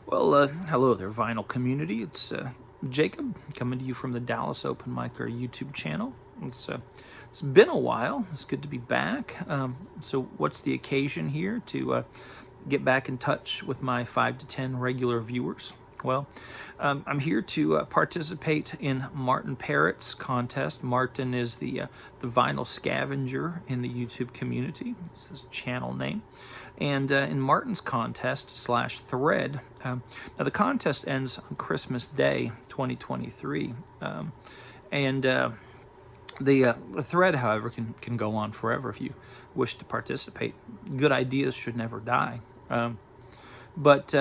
Hello there, vinyl community. It's Jacob coming to you from the Dallas Open Micer YouTube channel. It's been a while. It's good to be back. So, what's the occasion here to get back in touch with my 5 to 10 regular viewers? Well, I'm here to participate in Martin Parrott's contest. Martin is the vinyl scavenger in the YouTube community. It's his channel name. And in Martin's contest slash thread, now the contest ends on Christmas Day 2023. And the thread, however, can go on forever if you wish to participate. Good ideas should never die. But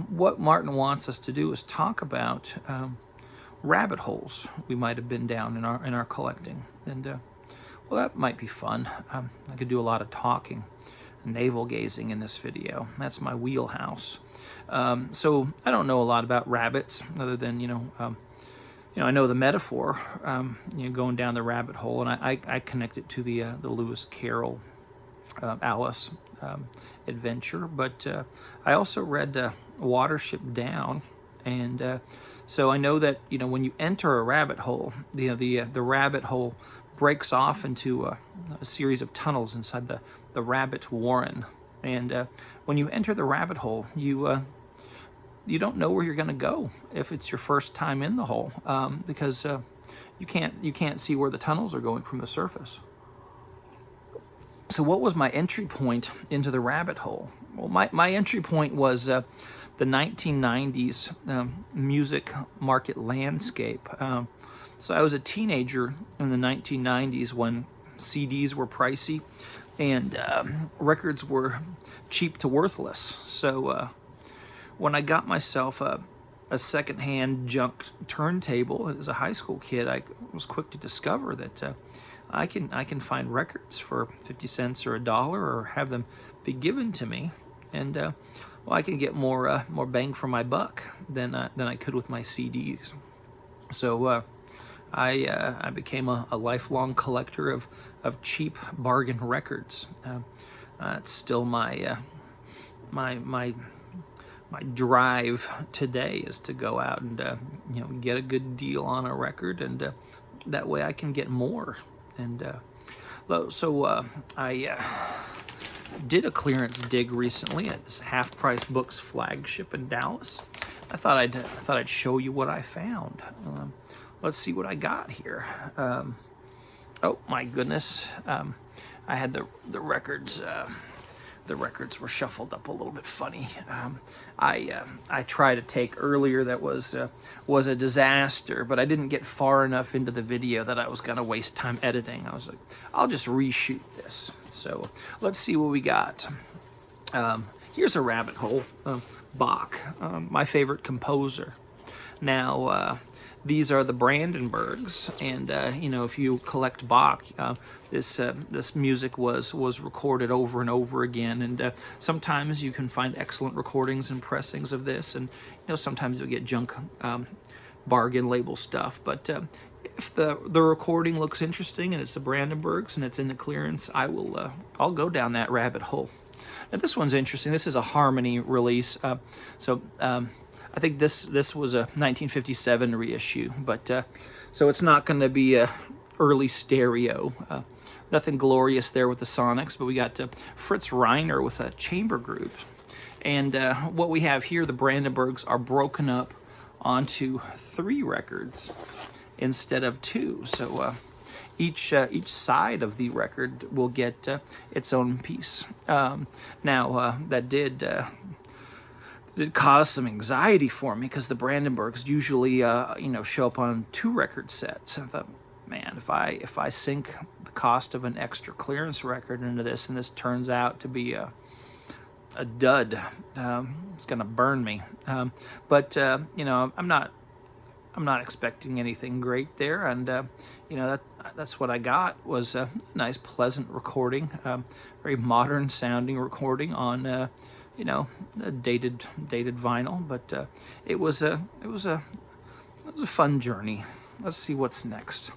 what Martin wants us to do is talk about rabbit holes we might have been down in our collecting, and well, that might be fun. I could do a lot of talking, navel gazing in this video. That's my wheelhouse. So I don't know a lot about rabbits, other than I know the metaphor, going down the rabbit hole, and I connect it to the Lewis Carroll Alice adventure. But I also read Watership Down, and so I know that when you enter a rabbit hole, the rabbit hole breaks off into a series of tunnels inside the rabbit warren, and when you enter the rabbit hole, you don't know where you're going to go if it's your first time in the hole, because you can't see where the tunnels are going from the surface. So what was my entry point into the rabbit hole? Well, my entry point was the 1990s music market landscape. So I was a teenager in the 1990s when CDs were pricey and records were cheap to worthless. So when I got myself a secondhand junk turntable as a high school kid, I was quick to discover that I can find records for 50 cents or $1, or have them be given to me, and well, I can get more bang for my buck than I could with my CDs. So I became a lifelong collector of cheap bargain records. It's still my drive today, is to go out and get a good deal on a record, and that way I can get more. And so I did a clearance dig recently at this Half Price Books flagship in Dallas. I thought I'd show you what I found. Let's see what I got here. Oh my goodness! I had the records. The records were shuffled up a little bit funny. I tried to take earlier that was a disaster, but I didn't get far enough into the video that I was gonna waste time editing. I was like, I'll just reshoot this. So let's see what we got. Here's a rabbit hole. Bach, my favorite composer. Now, these are the Brandenburgs, and if you collect Bach, this music was recorded over and over again, and sometimes you can find excellent recordings and pressings of this, and sometimes you'll get junk bargain label stuff. But if the recording looks interesting and it's the Brandenburgs and it's in the clearance, I'll go down that rabbit hole. Now this one's interesting. This is a Harmony release, I think this was a 1957 reissue, but so it's not going to be a early stereo. Nothing glorious there with the Sonics, but we got Fritz Reiner with a chamber group. And what we have here, the Brandenburgs are broken up onto 3 records instead of 2. So each side of the record will get its own piece. Now that did cause some anxiety for me, because the Brandenburgs usually show up on 2 record sets. I thought, man, if I sink the cost of an extra clearance record into this, and this turns out to be a dud, it's gonna burn me. But I'm not expecting anything great there, and that's what I got, was a nice, pleasant recording, very modern sounding recording on a dated vinyl, but it was a fun journey. Let's see what's next.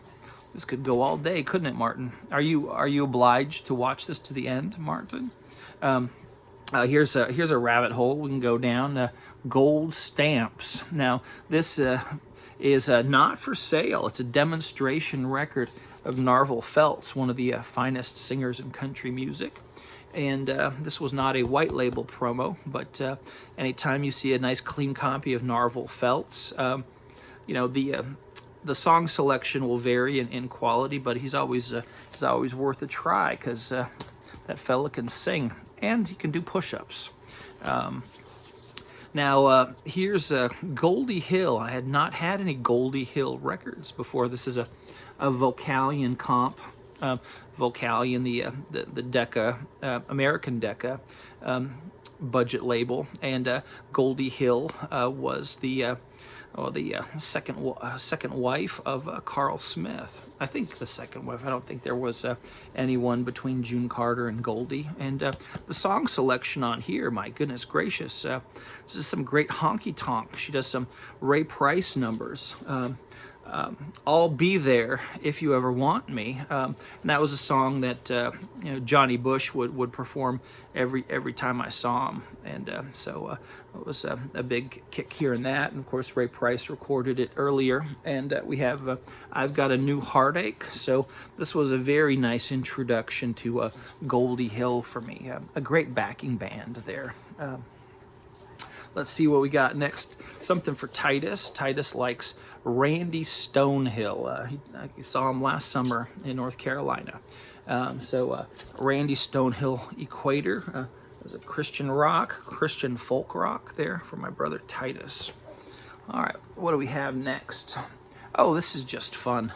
This could go all day, couldn't it, Martin? Are you obliged to watch this to the end, Martin? Here's a rabbit hole we can go down. Gold stamps. Now this is not for sale. It's a demonstration record of Narvel Feltz, one of the finest singers in country music. And this was not a white label promo, but anytime you see a nice clean copy of Narvel Feltz, you know, the song selection will vary in quality, but he's always worth a try, because that fella can sing and he can do push-ups. Now here's Goldie Hill. I had not had any Goldie Hill records before. This is a Vocalion comp. Vocalion, the Decca, American Decca budget label, and Goldie Hill was the second wife of Carl Smith. I think the second wife. I don't think there was anyone between June Carter and Goldie. And the song selection on here, my goodness gracious, this is some great honky tonk. She does some Ray Price numbers. I'll Be There If You Ever Want Me. And that was a song that you know, Johnny Bush would perform every time I saw him, and so it was a big kick here in that. And of course, Ray Price recorded it earlier. And we have I've Got a New Heartache. So this was a very nice introduction to Goldie Hill for me. A great backing band there. Let's see what we got next. Something for Titus. Titus likes Randy Stonehill. I saw him last summer in North Carolina. So Randy Stonehill Equator. There's a Christian rock, Christian folk rock there for my brother Titus. All right, what do we have next? Oh, this is just fun.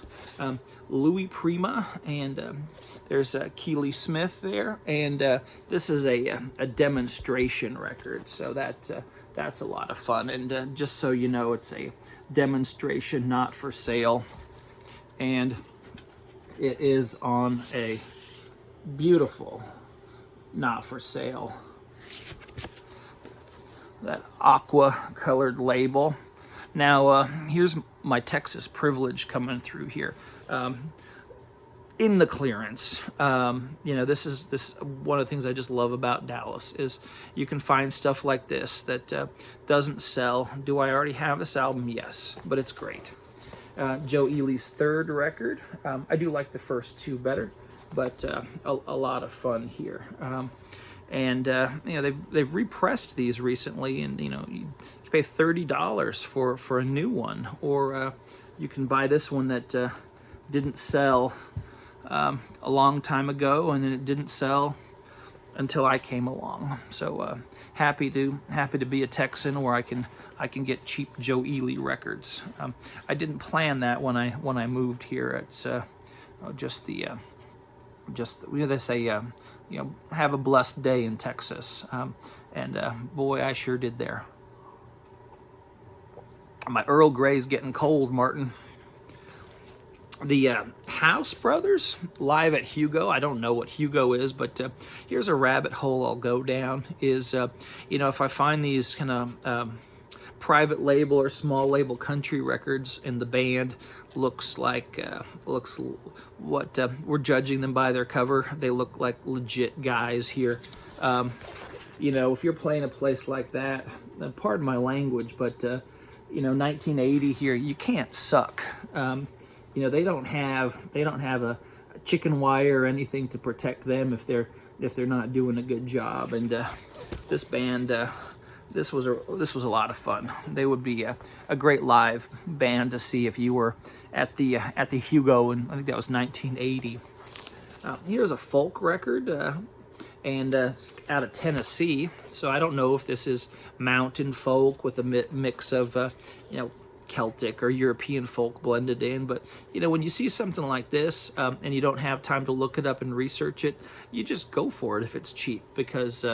Louis Prima, and there's Keely Smith there, and this is a demonstration record, so that's a lot of fun. And just so you know, it's a demonstration, not for sale, and it is on a beautiful not for sale, that aqua colored label. Now here's my Texas privilege coming through here. In the clearance, you know, this is one of the things I just love about Dallas, is you can find stuff like this that doesn't sell. Do I already have this album? Yes, but it's great. Joe Ely's third record. I do like the first two better, but a lot of fun here. And you know, they've repressed these recently, and you know, you pay $30 for a new one, or you can buy this one that didn't sell a long time ago, and then it didn't sell until I came along. So happy to be a Texan where I can get cheap Joe Ely records. I didn't plan that when I moved here. It's just you know, they say you know, have a blessed day in Texas, and boy, I sure did there. My Earl Grey's getting cold, Martin. The House Brothers live at Hugo. I don't know what Hugo is, but here's a rabbit hole I'll go down. Is you know, if I find these kind of private label or small label country records, and the band looks like what we're judging them by their cover, they look like legit guys here. You know, if you're playing a place like that, pardon my language, but you know, 1980 here, you can't suck. You know, they don't have a chicken wire or anything to protect them if they're not doing a good job. And this band, this was a lot of fun. They would be a great live band to see if you were at the Hugo, and I think that was 1980. Here's a folk record, and out of Tennessee. So I don't know if this is mountain folk with a mix of you know, Celtic or European folk blended in, but you know, when you see something like this and you don't have time to look it up and research it, you just go for it if it's cheap, because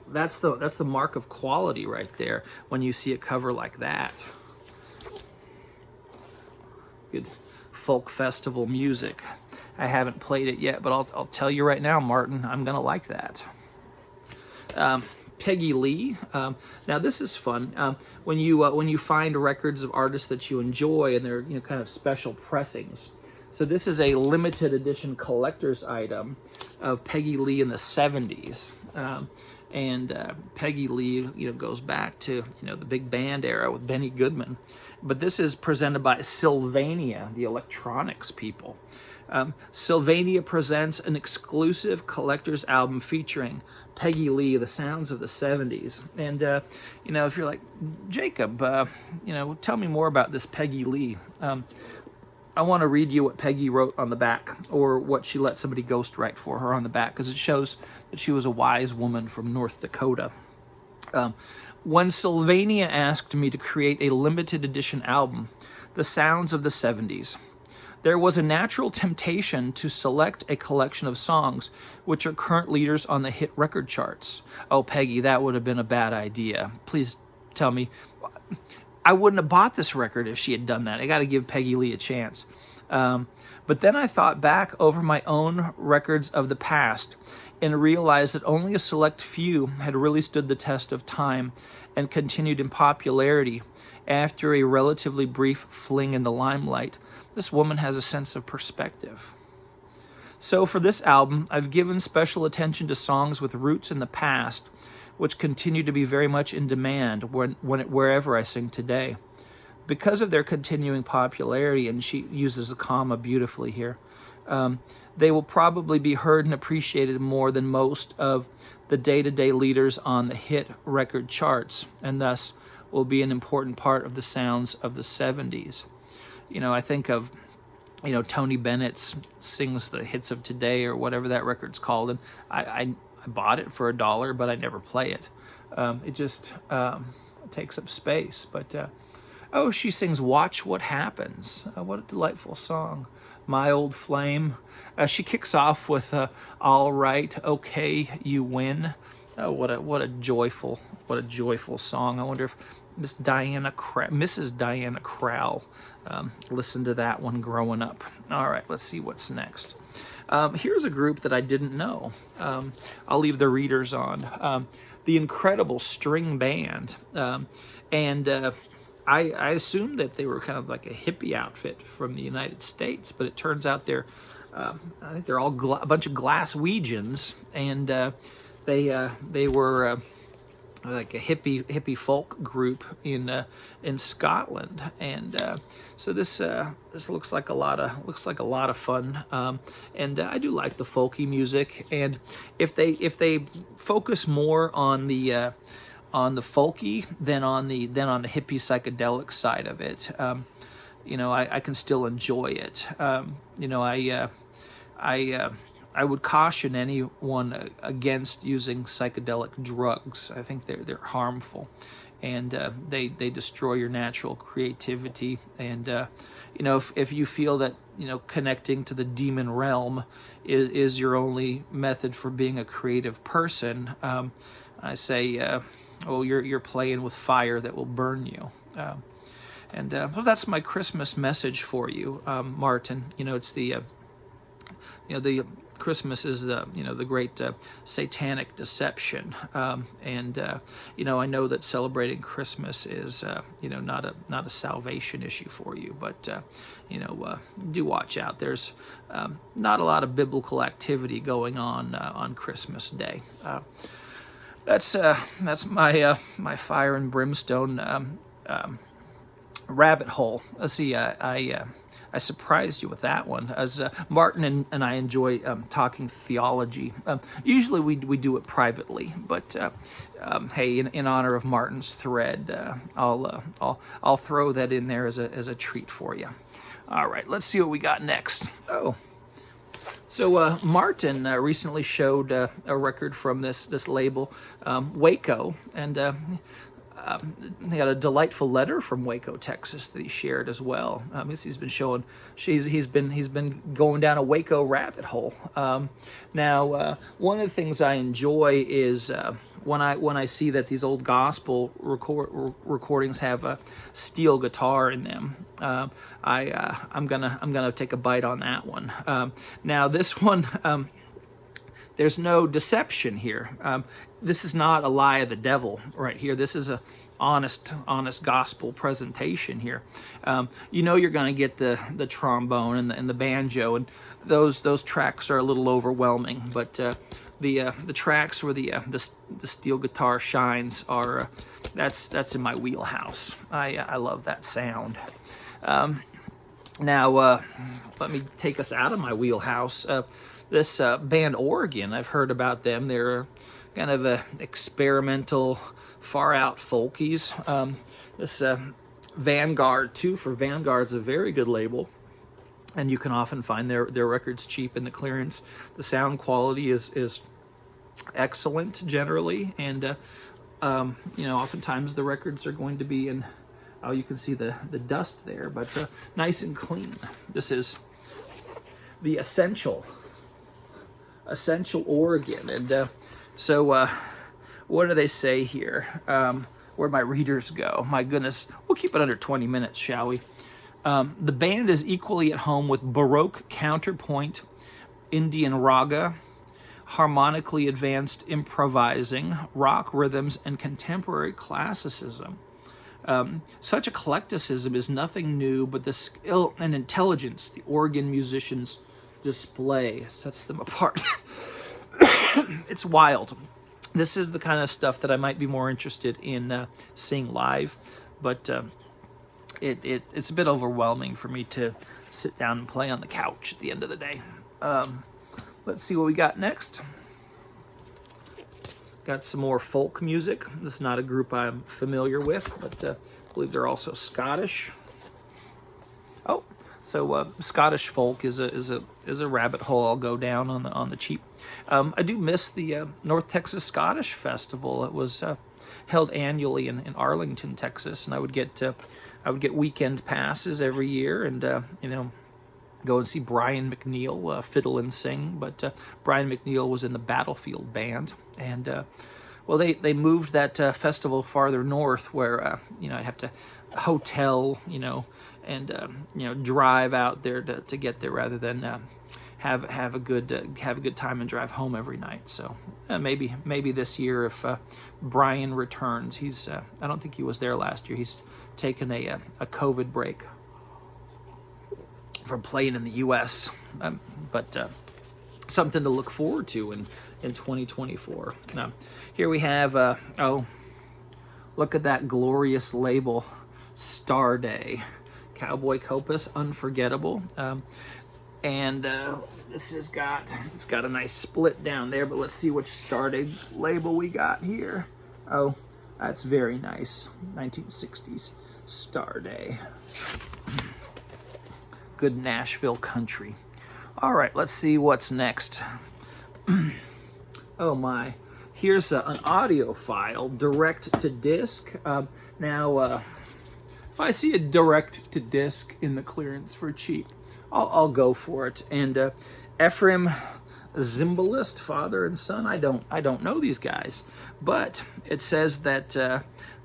that's the mark of quality right there when you see a cover like that. Good folk festival music. I haven't played it yet, but I'll tell you right now, Martin, I'm gonna like that. Peggy Lee. Now this is fun. When you find records of artists that you enjoy, and they're, you know, kind of special pressings. So this is a limited edition collector's item of Peggy Lee in the 70s. And Peggy Lee, goes back to the big band era with Benny Goodman, but this is presented by Sylvania, the electronics people. Sylvania presents an exclusive collector's album featuring Peggy Lee, the sounds of the 70s. And, if you're like, Jacob, tell me more about this Peggy Lee. I want to read you what Peggy wrote on the back, or what she let somebody ghostwrite for her on the back, because it shows that she was a wise woman from North Dakota. When Sylvania asked me to create a limited edition album, The Sounds of the 70s, there was a natural temptation to select a collection of songs which are current leaders on the hit record charts. Oh, Peggy, that would have been a bad idea. Please tell me. I wouldn't have bought this record if she had done that. I got to give Peggy Lee a chance. But then I thought back over my own records of the past and realized that only a select few had really stood the test of time and continued in popularity after a relatively brief fling in the limelight. This woman has a sense of perspective. So for this album, I've given special attention to songs with roots in the past, which continue to be very much in demand wherever I sing today. Because of their continuing popularity, and she uses a comma beautifully here, they will probably be heard and appreciated more than most of the day-to-day leaders on the hit record charts, and thus will be an important part of the sounds of the 70s. I think of, Tony Bennett sings the hits of today, or whatever that record's called, and I bought it for $1, but I never play it. It just takes up space. But she sings "Watch What Happens." What a delightful song. "My Old Flame." She kicks off with "All Right, Okay, You Win." What a joyful song. I wonder if Mrs. Diana Crowell listened to that one growing up. All right, let's see what's next. Here's a group that I didn't know. I'll leave the readers on. The Incredible String Band. I assumed that they were kind of like a hippie outfit from the United States, but it turns out I think they're all a bunch of Glaswegians, and they were like a hippie folk group in Scotland, and so this looks like a lot of fun, and I do like the folky music, and if they focus more on the folky than on the hippie psychedelic side of it, I can still enjoy it. I would caution anyone against using psychedelic drugs. I think they're harmful, and they destroy your natural creativity. And if you feel that connecting to the demon realm is your only method for being a creative person, I say, you're playing with fire that will burn you. Well, that's my Christmas message for you, Martin. It's the Christmas is the great satanic deception, and I know that celebrating Christmas is not a salvation issue for you, but do watch out. There's not a lot of biblical activity going on Christmas Day. That's my fire and brimstone rabbit hole. Let's see. I surprised you with that one, as Martin and I enjoy talking theology. Usually we do it privately, but hey, in honor of Martin's thread, I'll throw that in there as a treat for you. All right, let's see what we got next. So Martin recently showed a record from this label, Waco, and he got a delightful letter from Waco, Texas, that he shared as well. He's been going down a Waco rabbit hole. Now, one of the things I enjoy is when I see that these old gospel recordings have a steel guitar in them. I'm gonna take a bite on that one. Now this one. There's no deception here. This is not a lie of the devil right here. This is a honest gospel presentation here. You're going to get the trombone and the banjo, and those tracks are a little overwhelming. But the tracks where the steel guitar shines are that's in my wheelhouse. I love that sound. Now let me take us out of my wheelhouse. This band Oregon, I've heard about them. They're kind of a experimental, far out folkies. This Vanguard too. For Vanguard's a very good label, and you can often find their records cheap in the clearance. The sound quality is excellent generally, and oftentimes the records are going to be in. Oh, you can see the dust there, but nice and clean. This is the Essential Oregon, and so what do they say here? Where'd my readers go? My goodness, we'll keep it under 20 minutes, shall we? The band is equally at home with Baroque counterpoint, Indian raga, harmonically advanced improvising, rock rhythms, and contemporary classicism. Such eclecticism is nothing new, but the skill and intelligence the Oregon musicians display sets them apart. It's wild. This is the kind of stuff that I might be more interested in seeing live, but it's a bit overwhelming for me to sit down and play on the couch at the end of the day. Let's see what we got next. Got some more folk music. This is not a group I'm familiar with, but I believe they're also Scottish. Oh, so Scottish folk is a rabbit hole I'll go down on the cheap. I do miss the North Texas Scottish Festival. It was held annually in Arlington, Texas, and I would get weekend passes every year, and go and see Brian McNeil fiddle and sing. But Brian McNeil was in the Battlefield Band, and they moved that festival farther north, where I'd have to hotel, and drive out there to get there, rather than have a good time and drive home every night. So maybe this year, if Brian returns, I don't think he was there last year. He's taken a COVID break from playing in the U.S., but something to look forward to in 2024. Now, here we have, look at that glorious label, Star Day, Cowboy Copas, Unforgettable, and it's got a nice split down there, but let's see which Star Day label we got here. Oh, that's very nice, 1960s Star Day. Good Nashville country. All right, let's see what's next. Oh my, here's an audio file, direct to disc. Now, if I see a direct to disc in the clearance for cheap, I'll go for it. And Ephraim Zimbalist, father and son. I don't know these guys, but it says that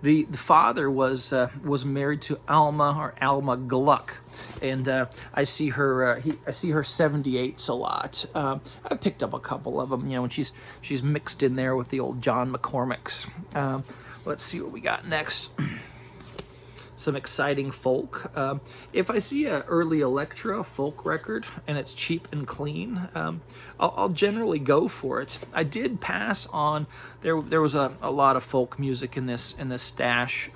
the father was married to Alma Gluck, and I see her 78s a lot. I've picked up a couple of them, when she's mixed in there with the old John McCormick's. Let's see what we got next. Some exciting folk. If I see an early electro folk record and it's cheap and clean, I'll generally go for it. I did pass on. There was a lot of folk music in this stash.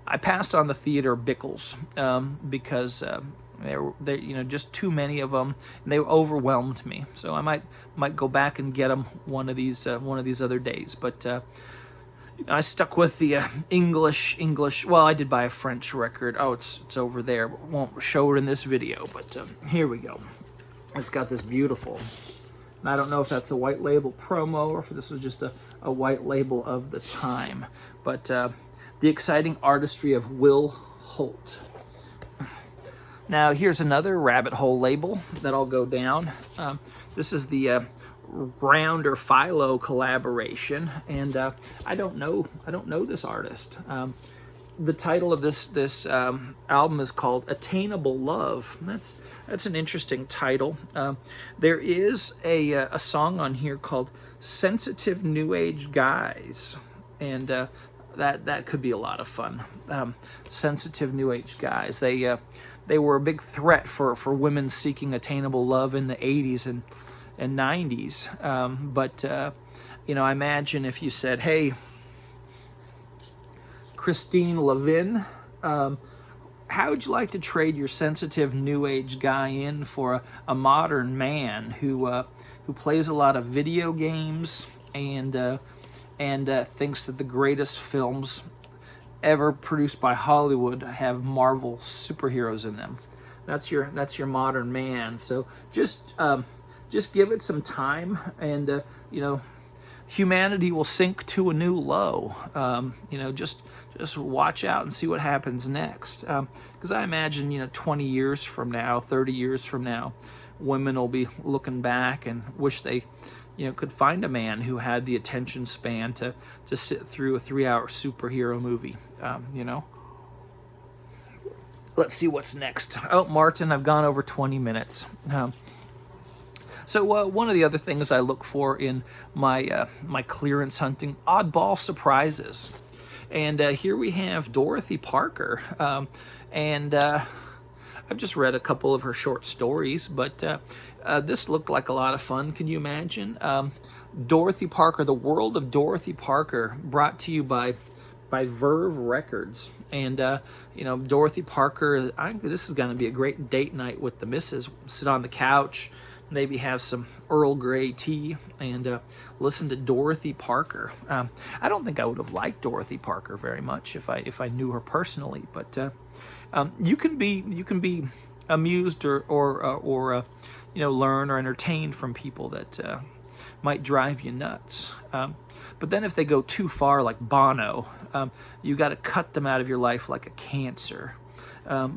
I passed on the Theodore Bickles because there just too many of them, and they overwhelmed me. So I might go back and get them one of these other days, but. I stuck with the English. Well, I did buy a French record. Oh, it's over there. Won't show it in this video, but here we go. It's got this beautiful. And I don't know if that's a white label promo or if this was just a white label of the time. But the exciting artistry of Will Holt. Now here's another rabbit hole label that I'll go down. This is the Round or Philo collaboration, and I don't know this artist. The title of this album is called Attainable Love. That's an interesting title. There is a song on here called Sensitive New Age Guys, and that could be a lot of fun. Sensitive New Age Guys. They were a big threat for women seeking attainable love in the 80s, and and 90s. But you know, I imagine if you said, hey, Christine Levin, how would you like to trade your sensitive new age guy in for a modern man who plays a lot of video games and thinks that the greatest films ever produced by Hollywood have Marvel superheroes in them? That's your modern man. So just give it some time, and you know, humanity will sink to a new low. You know, just watch out and see what happens next. Because I imagine, you know, 20 years from now, 30 years from now, women will be looking back and wish they, you know, could find a man who had the attention span to sit through a 3-hour superhero movie. You know. Let's see what's next. Oh, Martin, I've gone over 20 minutes. So one of the other things I look for in my my clearance hunting, oddball surprises. And here we have Dorothy Parker. And I've just read a couple of her short stories, but this looked like a lot of fun. Can you imagine? Dorothy Parker, The World of Dorothy Parker, brought to you by Verve Records. And you know, Dorothy Parker, this is going to be a great date night with the missus. Sit on the couch, maybe have some Earl Grey tea, and listen to Dorothy Parker. I don't think I would have liked Dorothy Parker very much if I knew her personally, but you can be amused or you know, learn or entertained from people that might drive you nuts. But then if they go too far, like Bono, you got to cut them out of your life like a cancer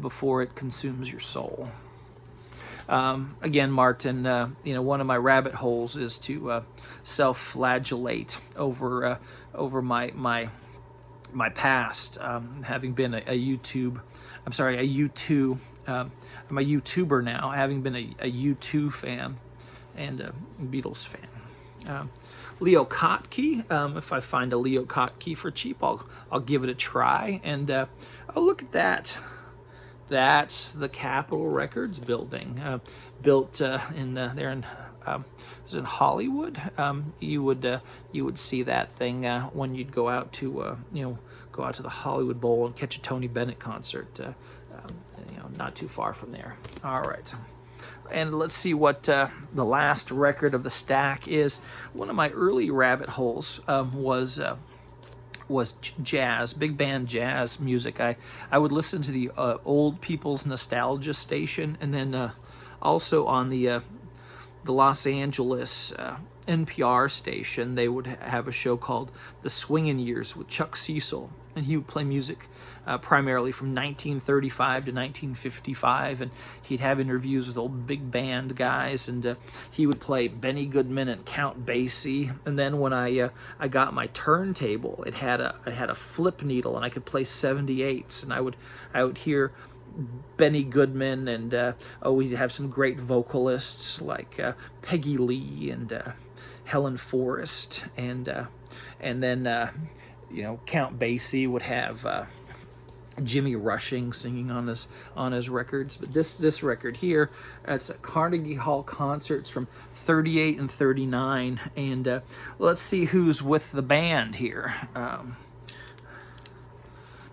before it consumes your soul. Again, Martin, you know, one of my rabbit holes is to self-flagellate over my past, having been a U2. I'm a YouTuber now, having been a U2 fan and a Beatles fan. Leo Kottke, if I find a Leo Kottke for cheap, I'll give it a try. And oh, look at that. That's the Capitol Records building, built in there in is in Hollywood. You would see that thing when you'd go out to go out to the Hollywood Bowl and catch a Tony Bennett concert. You know, not too far from there. All right. And let's see what the last record of the stack is. One of my early rabbit holes was jazz, big band jazz music. I would listen to the Old People's Nostalgia station, and then also on the Los Angeles NPR station, they would have a show called The Swingin' Years with Chuck Cecil, and he would play music primarily from 1935 to 1955, and he'd have interviews with old big band guys, and he would play Benny Goodman and Count Basie. And then when I got my turntable, it had a flip needle, and I could play 78s, and I would hear Benny Goodman, and we'd have some great vocalists like Peggy Lee and Helen Forrest, and then you know, Count Basie would have Jimmy Rushing singing on his records. But this record here, it's a Carnegie Hall concerts from 38 and 39, and let's see who's with the band here.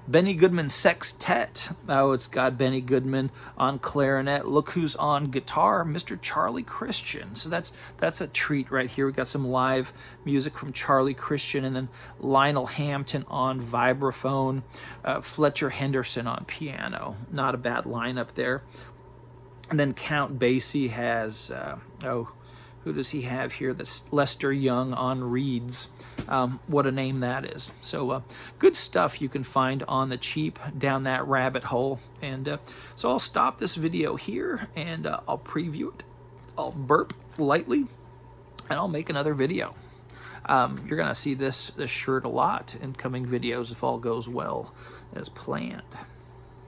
Benny Goodman Sextet. Oh, it's got Benny Goodman on clarinet. Look who's on guitar, Mr. Charlie Christian. So that's a treat right here. We got some live music from Charlie Christian, and then Lionel Hampton on vibraphone, Fletcher Henderson on piano. Not a bad lineup there. And then Count Basie has who does he have here? That's Lester Young on reeds. What a name that is. So good stuff you can find on the cheap down that rabbit hole. And so I'll stop this video here, and I'll preview it. I'll burp lightly, and I'll make another video. You're going to see this shirt a lot in coming videos if all goes well as planned.